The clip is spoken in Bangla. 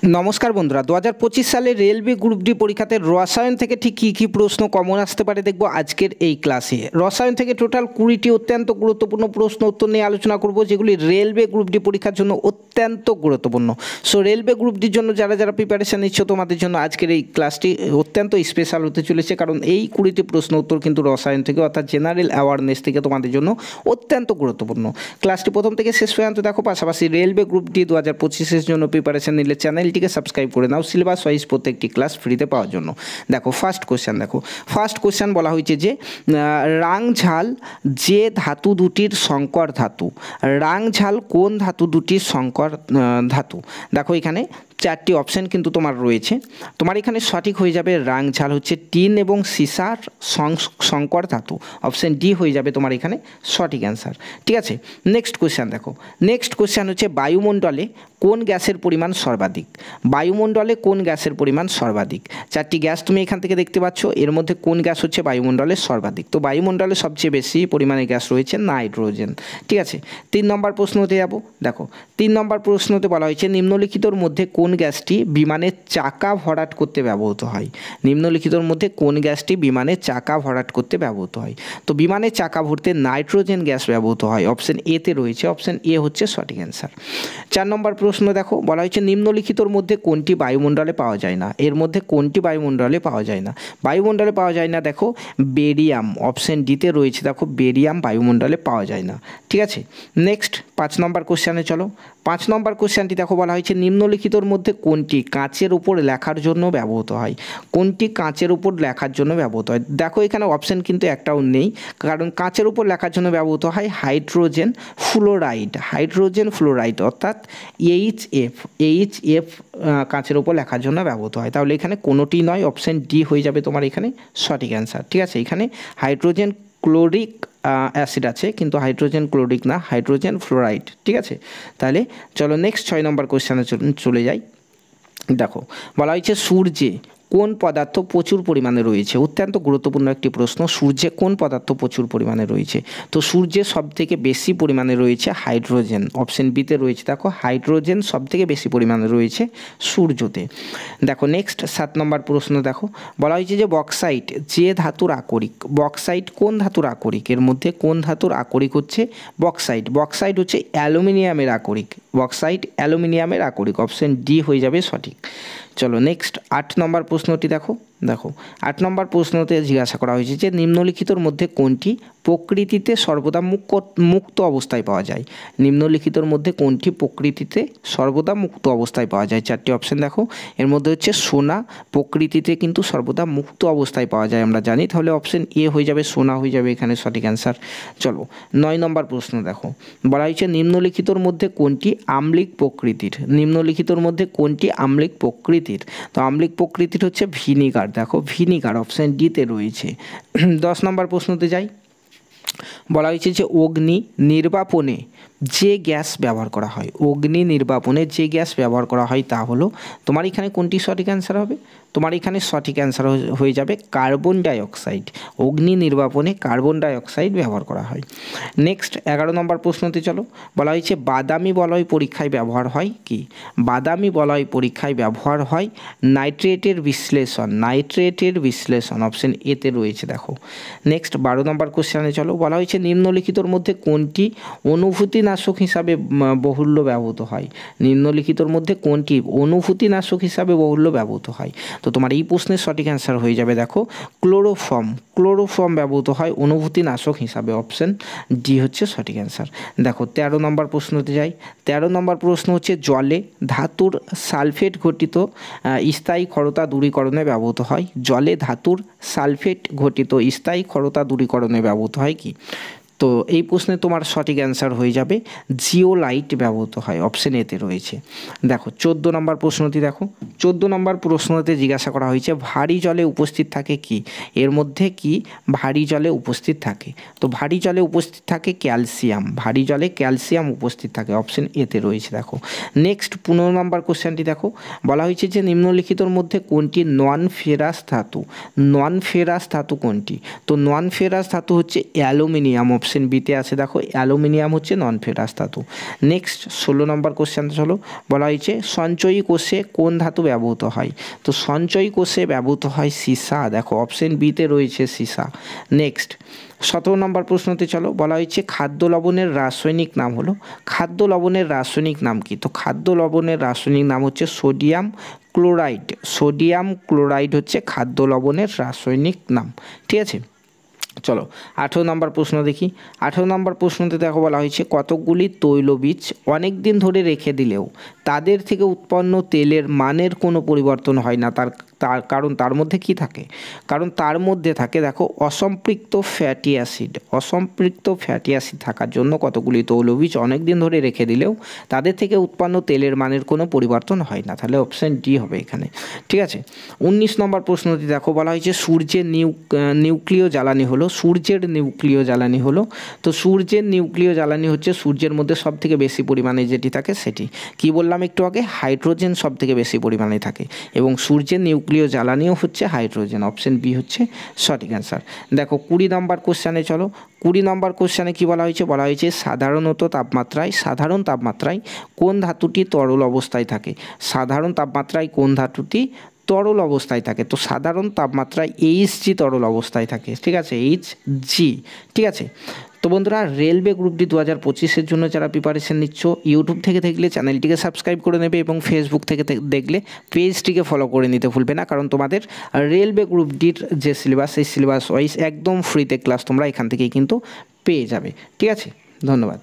নমস্কার বন্ধুরা, 2025 সালে রেলওয়ে গ্রুপ ডি পরীক্ষাতে রসায়ন থেকে ঠিক কী কী প্রশ্ন কমন আসতে পারে দেখব আজকের এই ক্লাসে। রসায়ন থেকে টোটাল 20টি অত্যন্ত গুরুত্বপূর্ণ প্রশ্ন উত্তর নিয়ে আলোচনা করব, যেগুলি রেলওয়ে গ্রুপ ডি পরীক্ষার জন্য অত্যন্ত গুরুত্বপূর্ণ। সো রেলওয়ে গ্রুপ ডির জন্য যারা যারা প্রিপারেশান নিচ্ছ, তোমাদের জন্য আজকের এই ক্লাসটি অত্যন্ত স্পেশাল হতে চলেছে, কারণ এই 20টি প্রশ্ন উত্তর কিন্তু রসায়ন থেকে অর্থাৎ জেনারেল অ্যাওয়ারনেস থেকে তোমাদের জন্য অত্যন্ত গুরুত্বপূর্ণ। ক্লাসটি প্রথম থেকে শেষ পর্যন্ত দেখো, পাশাপাশি রেলওয়ে গ্রুপ ডি 2025-এর জন্য প্রিপারেশান নিলে চ্যানেলটিকে সাবস্ক্রাইব করে নাও সিলেবাস ওয়াইজ প্রত্যেকটি ক্লাস ফ্রিতে পাওয়ার জন্য। দেখো ফার্স্ট কোশ্চেন বলা হয়েছে যে রাংঝাল যে ধাতু দুটির সংকর ধাতু। রাংঝাল কোন ধাতু দুটির সংকর ধাতু? দেখো এখানে চারটি অপশান কিন্তু তোমার রয়েছে। তোমার এখানে সঠিক হয়ে যাবে রাংঝাল হচ্ছে টিন এবং সিসার সংকর ধাতু, অপশান ডি হয়ে যাবে তোমার এখানে সঠিক অ্যান্সার। ঠিক আছে, নেক্সট কোশ্চেন দেখো। নেক্সট কোশ্চেন হচ্ছে বায়ুমণ্ডলে কোন গ্যাসের পরিমাণ সর্বাধিক? বায়ুমণ্ডলে কোন গ্যাসের পরিমাণ সর্বাধিক? চারটি গ্যাস তুমি এখান থেকে দেখতে পাচ্ছ, এর মধ্যে কোন গ্যাস হচ্ছে বায়ুমণ্ডলে সর্বাধিক? তো বায়ুমণ্ডলে সবচেয়ে বেশি পরিমাণে গ্যাস রয়েছে নাইট্রোজেন। ঠিক আছে, 3 নম্বর প্রশ্নতে যাব। দেখো 3 নম্বর প্রশ্নতে বলা হয়েছে নিম্নলিখিতর মধ্যে কোন গ্যাসটি বিমানের চাকা ভরাট করতে ব্যবহৃত হয়? নিম্নলিখিতর মধ্যে কোন গ্যাসটি বিমানের চাকা ভরাট করতে ব্যবহৃত হয়? তো বিমানের চাকা ভরতে নাইট্রোজেন গ্যাস ব্যবহৃত হয়, অপশান এতে রয়েছে, অপশান এ হচ্ছে সঠিক অ্যান্সার। 4 নম্বর প্রশ্ন দেখো, বলা হয়েছে নিম্নলিখিতর মধ্যে কোনটি বায়ুমণ্ডলে পাওয়া যায় না? এর মধ্যে কোনটি বায়ুমণ্ডলে পাওয়া যায় না? বায়ুমণ্ডলে পাওয়া যায় না, দেখো বেরিয়াম, অপশান ডিতে রয়েছে, দেখো বেরিয়াম বায়ুমণ্ডলে পাওয়া যায় না। ঠিক আছে, নেক্সট 5 নম্বর কোশ্চেনে চলো। 5 নম্বর কোশ্চেনটি দেখো, বলা হয়েছে নিম্নলিখিতর মধ্যে কোনটি কাঁচের উপর লেখার জন্য ব্যবহৃত হয়? কোনটি কাঁচের উপর লেখার জন্য ব্যবহৃত হয়? দেখো এখানে অপশান কিন্তু একটাও নেই, কারণ কাঁচের উপর লেখার জন্য ব্যবহৃত হয় হাইড্রোজেন ফ্লোরাইড অর্থাৎ এইচএফ কাঁচের উপর লেখার জন্য ব্যবহৃত হয়। তাহলে এখানে কোনোটি নয়, অপশান ডি হয়ে যাবে তোমার এখানে সঠিক অ্যান্সার। ঠিক আছে, এখানে হাইড্রোজেন ক্লোরিক অ্যাসিড আছে, কিন্তু হাইড্রোজেন ক্লোরিক না, হাইড্রোজেন ফ্লোরাইড। ঠিক আছে, তাহলে চলো নেক্সট 6 নম্বর কোশ্চেনে চলে যাই। দেখো বলা হয়েছে সূর্যে কোন পদার্থ প্রচুর পরিমাণে রয়েছে? অত্যন্ত গুরুত্বপূর্ণ একটি প্রশ্ন, সূর্যে কোন পদার্থ প্রচুর পরিমাণে রয়েছে? তো সূর্যে সবথেকে বেশি পরিমাণে রয়েছে হাইড্রোজেন, অপশান বিতে রয়েছে, দেখো হাইড্রোজেন সবথেকে বেশি পরিমাণে রয়েছে সূর্যতে। দেখো নেক্সট 7 নম্বর প্রশ্ন দেখো, বলা হয়েছে যে বক্সাইট যে ধাতুর আকরিক। বক্সাইট কোন ধাতুর আকরিক? এর মধ্যে কোন ধাতুর আকরিক হচ্ছে বক্সাইট হচ্ছে অ্যালুমিনিয়ামের আকরিক, অপশান ডি হয়ে যাবে সঠিক। চলো নেক্সট 8 নম্বর প্রশ্নটি দেখো। 8 নম্বর প্রশ্নতে জিজ্ঞাসা করা হয়েছে যে নিম্নলিখিতর মধ্যে কোনটি প্রকৃতিতে সর্বদা মুক্ত অবস্থায় পাওয়া যায়? নিম্নলিখিতর মধ্যে কোনটি প্রকৃতিতে সর্বদা মুক্ত অবস্থায় পাওয়া যায়? চারটি অপশান দেখো, এর মধ্যে হচ্ছে সোনা প্রকৃতিতে কিন্তু সর্বদা মুক্ত অবস্থায় পাওয়া যায় আমরা জানি, তাহলে অপশান এ হয়ে যাবে, সোনা হয়ে যাবে এখানে সঠিক অ্যান্সার। চলো 9 নম্বর প্রশ্ন দেখো, বলা হয়েছে নিম্নলিখিতর মধ্যে কোনটি আম্লিক প্রকৃতির? নিম্নলিখিতর মধ্যে কোনটি আম্লিক প্রকৃতির? তো আম্লিক প্রকৃতির হচ্ছে ভিনিগার, দেখো ভিনিগার, অপশান ডিতে রয়েছে। 10 নম্বর প্রশ্নতে যাই। বলা হয়েছে যে অগ্নি নির্বাপনে যে গ্যাস ব্যবহার করা হয়, তা হলো, তোমার এখানে কোনটি সঠিক অ্যান্সার হবে? তোমার এখানে সঠিক অ্যান্সার হয়ে যাবে কার্বন ডাইঅক্সাইড। অগ্নি নির্বাপনে কার্বন ডাইঅক্সাইড ব্যবহার করা হয়। নেক্সট 11 নম্বর প্রশ্নতে চলো, বলা হয়েছে বাদামি বলয় পরীক্ষায় ব্যবহার হয় কি? বাদামি বলয় পরীক্ষায় ব্যবহার হয় নাইট্রেটের বিশ্লেষণ, অপশান এতে রয়েছে, দেখো। নেক্সট 12 নম্বর কোশ্চেনে চলো, বলা হয়েছে নিম্নলিখিতর মধ্যে কোনটি অনুভূতিনাশক হিসাবে বহুল্য ব্যবহৃত হয়? নিম্নলিখিতর মধ্যে কোনটি অনুভূতিনাশক হিসাবে বহুল্য ব্যবহৃত হয়? তো তোমার এই প্রশ্নের সঠিক অ্যান্সার হয়ে যাবে, দেখো ক্লোরোফর্ম ব্যবহৃত হয় অনুভূতিনাশক হিসাবে, অপশান ডি হচ্ছে সঠিক অ্যান্সার। দেখো 13 নম্বর প্রশ্নতে যাই। 13 নম্বর প্রশ্ন হচ্ছে জলে ধাতুর সালফেট ঘটিত স্থায়ী ক্ষারতা দূরীকরণে ব্যবহৃত হয়। জলে ধাতুর সালফেট ঘটিত স্থায়ী ক্ষারতা দূরীকরণে ব্যবহৃত হয় কি? তো এই প্রশ্নে তোমার সঠিক অ্যান্সার হয়ে যাবে জিওলাইট ব্যবহৃত হয়, অপশান এতে রয়েছে। দেখো 14 নম্বর প্রশ্নটি দেখো। 14 নম্বর প্রশ্নতে জিজ্ঞাসা করা হয়েছে ভারী জলে উপস্থিত থাকে কি? এর মধ্যে কি ভারী জলে উপস্থিত থাকে? তো ভারী জলে উপস্থিত থাকে ক্যালসিয়াম, ভারী জলে ক্যালসিয়াম উপস্থিত থাকে, অপশান এতে রয়েছে, দেখো। নেক্সট 15 নম্বর কোশ্চেনটি দেখো, বলা হয়েছে যে নিম্নলিখিতর মধ্যে কোনটি নন ফেরাস ধাতু কোনটি? তো নন ফেরাস ধাতু হচ্ছে অ্যালুমিনিয়াম, অপশান অপশন বিতে আছে দেখো অ্যালুমিনিয়াম হচ্ছে নন ফেরাস ধাতু। নেক্সট 16 নম্বর কোশ্চেন চলো, বলা হয়েছে সঞ্চয়ী কোষে কোন ধাতু ব্যবহৃত হয়? তো সঞ্চয়ী কোষে ব্যবহৃত হয় সীসা, দেখো অপশন বিতে রয়েছে সীসা। নেক্সট 17 নম্বর প্রশ্নতে চলো, বলা হয়েছে খাদ্য লবণের রাসায়নিক নাম হলো, খাদ্য লবণের রাসায়নিক নাম কি? তো খাদ্য লবণের রাসায়নিক নাম হচ্ছে সোডিয়াম ক্লোরাইড। সোডিয়াম ক্লোরাইড হচ্ছে খাদ্য লবণের রাসায়নিক নাম। ঠিক আছে, চলো 18 নম্বর প্রশ্ন দেখি। 18 নম্বর প্রশ্নতে দেখো বলা হয়েছে কতকগুলি তৈলবীজ অনেক দিন ধরে রেখে দিলেও তাদের থেকে উৎপন্ন তেলের মানের কোনো পরিবর্তন হয় না, তার কারণ তার মধ্যে কি থাকে? কারণ তার মধ্যে থাকে দেখো অসম্পৃক্ত ফ্যাটি অ্যাসিড। অসম্পৃক্ত ফ্যাটি অ্যাসিড থাকার জন্য কতগুলি তৈলবীজ অনেক দিন ধরে রেখে দিলেও তাদের থেকে উৎপন্ন তেলের মানের কোনো পরিবর্তন হয় না, তাহলে অপশান ডি হবে এখানে। ঠিক আছে, 19 নম্বর প্রশ্নটি দেখো বলা হয়েছে সূর্যের নিউক্লিয় জ্বালানি হলো, সূর্যের নিউক্লিয় জ্বালানি হলো। তো সূর্যের নিউক্লিয় জ্বালানি হচ্ছে সূর্যের মধ্যে সব থেকে বেশি পরিমাণে যেটি থাকে সেটি কি বললাম একটু আগে, হাইড্রোজেন সব থেকে বেশি পরিমাণে থাকে এবং সূর্যের নিউক্লিয় জ্বালানিও হচ্ছে হাইড্রোজেন। অপশন বি হচ্ছে সঠিক অ্যান্সার। দেখো 20 নম্বর কোশ্চেনে চলো, 20 নম্বর কোশ্চেনে কি বলা হয়েছে? বলা হয়েছে সাধারণ তাপমাত্রায় কোন ধাতুটি তরল অবস্থায় থাকে? সাধারণ তাপমাত্রায় কোন ধাতুটি তরল অবস্থায় থাকে? তো সাধারণ তাপমাত্রায় HG তরল অবস্থায় থাকে। ঠিক আছে, HG। ঠিক আছে, তো বন্ধুরা রেলওয়ে গ্রুপ ডি 2025-এর জন্য যারা প্রিপারেশন নিচ্ছ, ইউটিউব থেকে দেখলে চ্যানেলটিকে সাবস্ক্রাইব করে নেবে এবং ফেসবুক থেকে দেখলে পেজটিকে ফলো করে নিতে ভুলবে না, কারণ তোমাদের রেলওয়ে গ্রুপ ডির যে সিলেবাস সেই সিলেবাস ওয়াইজ একদম ফ্রিতে ক্লাস তোমরা এখান থেকেই কিন্তু পেয়ে যাবে। ঠিক আছে, ধন্যবাদ।